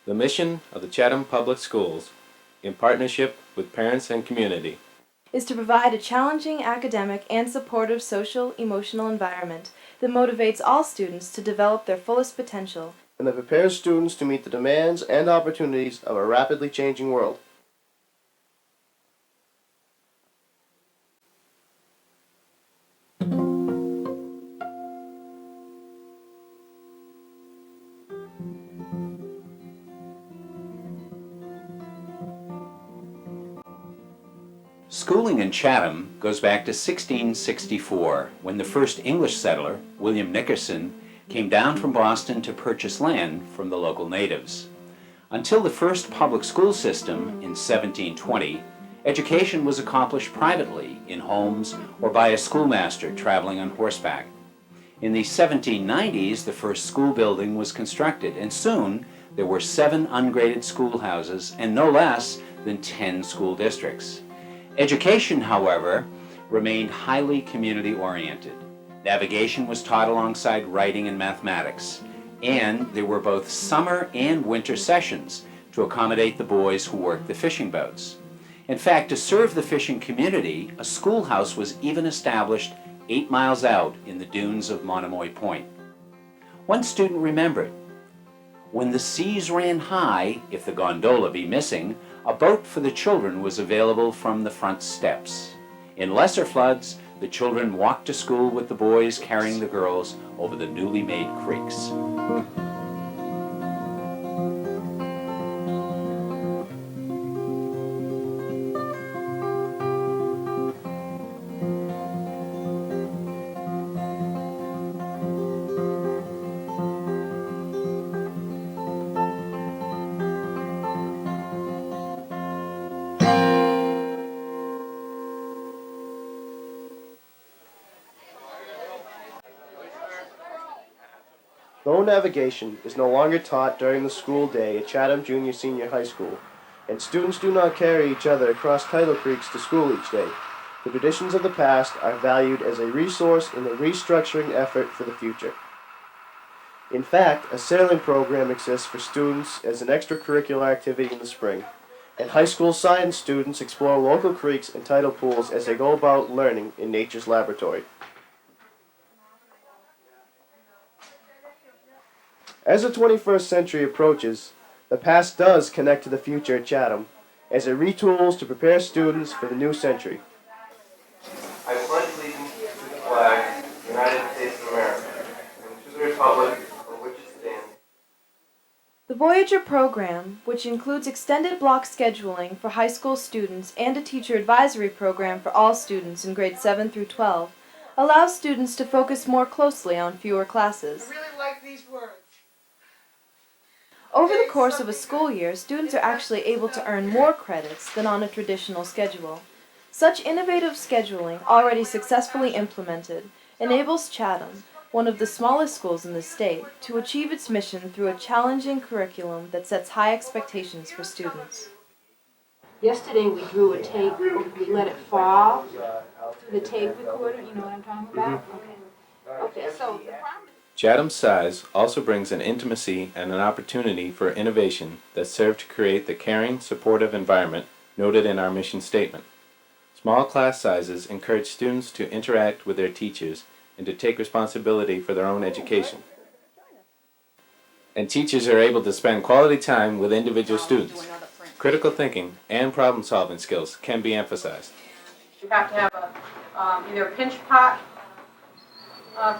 The mission of the Chatham Public Schools, in partnership with parents and community, is to provide a challenging academic and supportive social, emotional environment that motivates all students to develop their fullest potential and that prepares students to meet the demands and opportunities of a rapidly changing world. Schooling in Chatham goes back to 1664, when the first English settler, William Nickerson, came down from Boston to purchase land from the local natives. Until the first public school system in 1720, education was accomplished privately in homes or by a schoolmaster traveling on horseback. In the 1790s, the first school building was constructed, and soon there were 7 ungraded schoolhouses and no less than 10 school districts. Education, however, remained highly community-oriented. Navigation was taught alongside writing and mathematics, and there were both summer and winter sessions to accommodate the boys who worked the fishing boats. In fact, to serve the fishing community, a schoolhouse was even established 8 miles out in the dunes of Monomoy Point. One student remembered, "When the seas ran high, if the gondola be missing, a boat for the children was available from the front steps. In lesser floods, the children walked to school with the boys carrying the girls over the newly made creeks." Though navigation is no longer taught during the school day at Chatham Junior Senior High School, and students do not carry each other across tidal creeks to school each day, the traditions of the past are valued as a resource in the restructuring effort for the future. In fact, a sailing program exists for students as an extracurricular activity in the spring, and high school science students explore local creeks and tidal pools as they go about learning in nature's laboratory. As the 21st century approaches, the past does connect to the future at Chatham, as it retools to prepare students for the new century. I pledge allegiance to the flag of the United States of America, and to the republic for which it stands. The Voyager program, which includes extended block scheduling for high school students and a teacher advisory program for all students in grades 7 through 12, allows students to focus more closely on fewer classes. I really like these words. Over the course of a school year, students are actually able to earn more credits than on a traditional schedule. Such innovative scheduling, already successfully implemented, enables Chatham, one of the smallest schools in the state, to achieve its mission through a challenging curriculum that sets high expectations for students. Yesterday we drew a tape, we let it fall through the tape recorder, you know what I'm talking about? Okay, so the problem. Chatham's size also brings an intimacy and an opportunity for innovation that serve to create the caring, supportive environment noted in our mission statement. Small class sizes encourage students to interact with their teachers and to take responsibility for their own education. And teachers are able to spend quality time with individual students. Critical thinking and problem-solving skills can be emphasized. You have to have either a pinch pot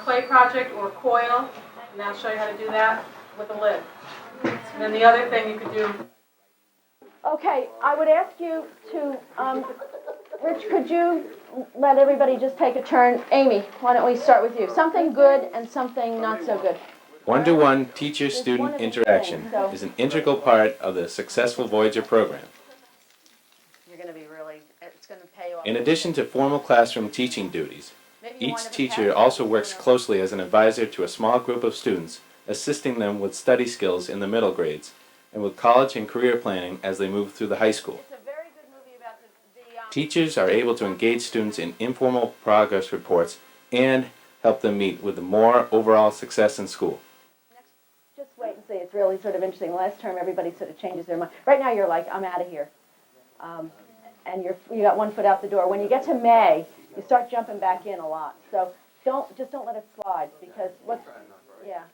clay project or a coil, and I'll show you how to do that with a lid. And then the other thing you could do. Okay, I would ask you to, Rich, could you let everybody just take a turn? Amy, why don't we start with you? Something good and something not so good. One-to-one teacher-student interaction is an integral part of the successful Voyager program. You're going to be really, it's going to pay off. In addition to formal classroom teaching duties, each teacher also works closely as an advisor to a small group of students, assisting them with study skills in the middle grades and with college and career planning as they move through the high school. Teachers are able to engage students in informal progress reports and help them meet with more overall success in school. Just wait and see. It's really sort of interesting. Last term, everybody sort of changes their mind. Right now, you're like, I'm out of here. And you got one foot out the door. When you get to May, you start jumping back in a lot. So don't let it slide, because yeah.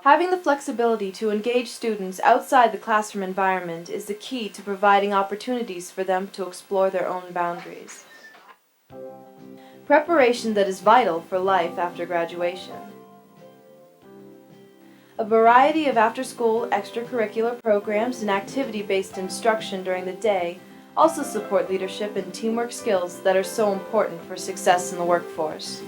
Having the flexibility to engage students outside the classroom environment is the key to providing opportunities for them to explore their own boundaries. Preparation that is vital for life after graduation. A variety of after-school extracurricular programs and activity-based instruction during the day also support leadership and teamwork skills that are so important for success in the workforce.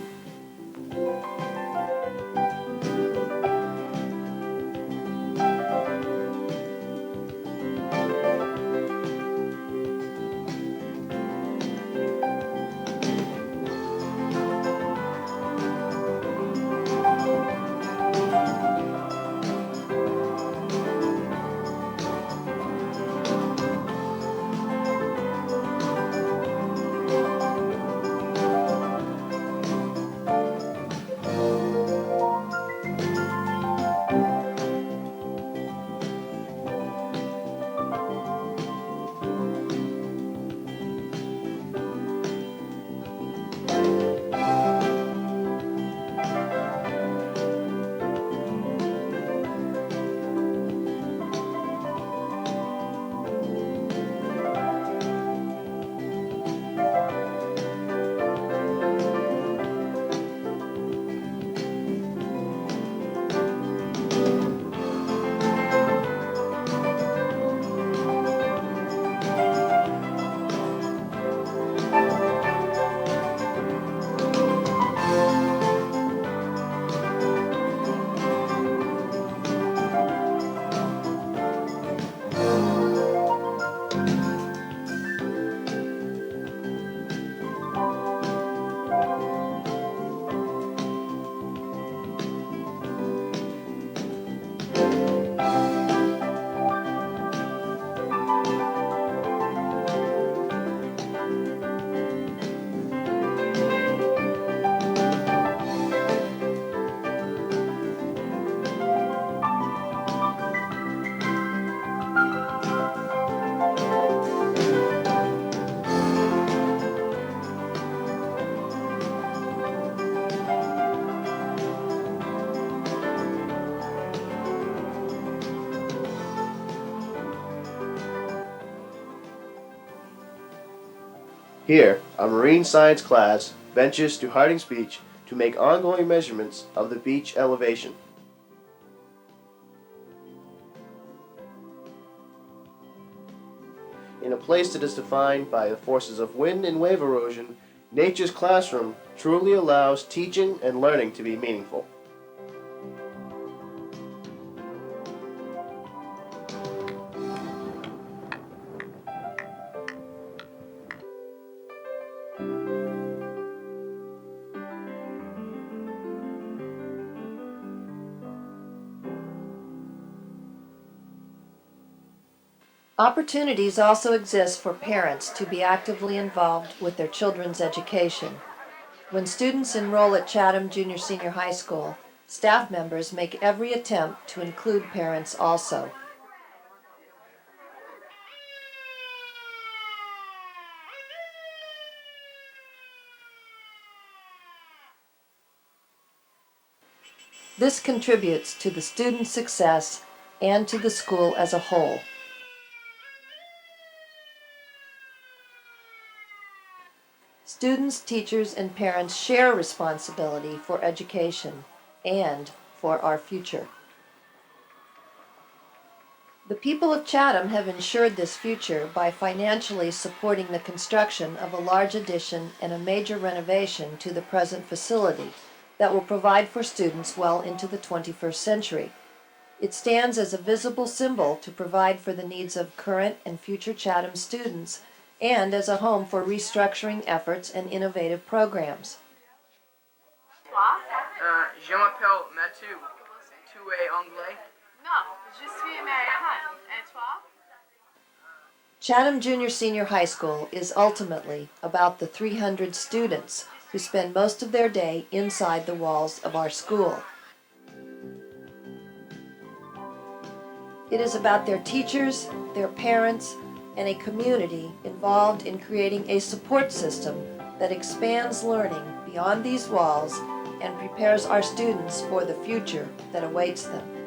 Here, a marine science class ventures to Harding's Beach to make ongoing measurements of the beach elevation. In a place that is defined by the forces of wind and wave erosion, nature's classroom truly allows teaching and learning to be meaningful. Opportunities also exist for parents to be actively involved with their children's education. When students enroll at Chatham Junior Senior High School, staff members make every attempt to include parents also. This contributes to the student's success and to the school as a whole. Students, teachers, and parents share responsibility for education and for our future. The people of Chatham have ensured this future by financially supporting the construction of a large addition and a major renovation to the present facility that will provide for students well into the 21st century. It stands as a visible symbol to provide for the needs of current and future Chatham students and as a home for restructuring efforts and innovative programs. Je m'appelle Mathieu. Tu es anglais? Non, je suis américaine. Et toi? Chatham Junior Senior High School is ultimately about the 300 students who spend most of their day inside the walls of our school. It is about their teachers, their parents, and a community involved in creating a support system that expands learning beyond these walls and prepares our students for the future that awaits them.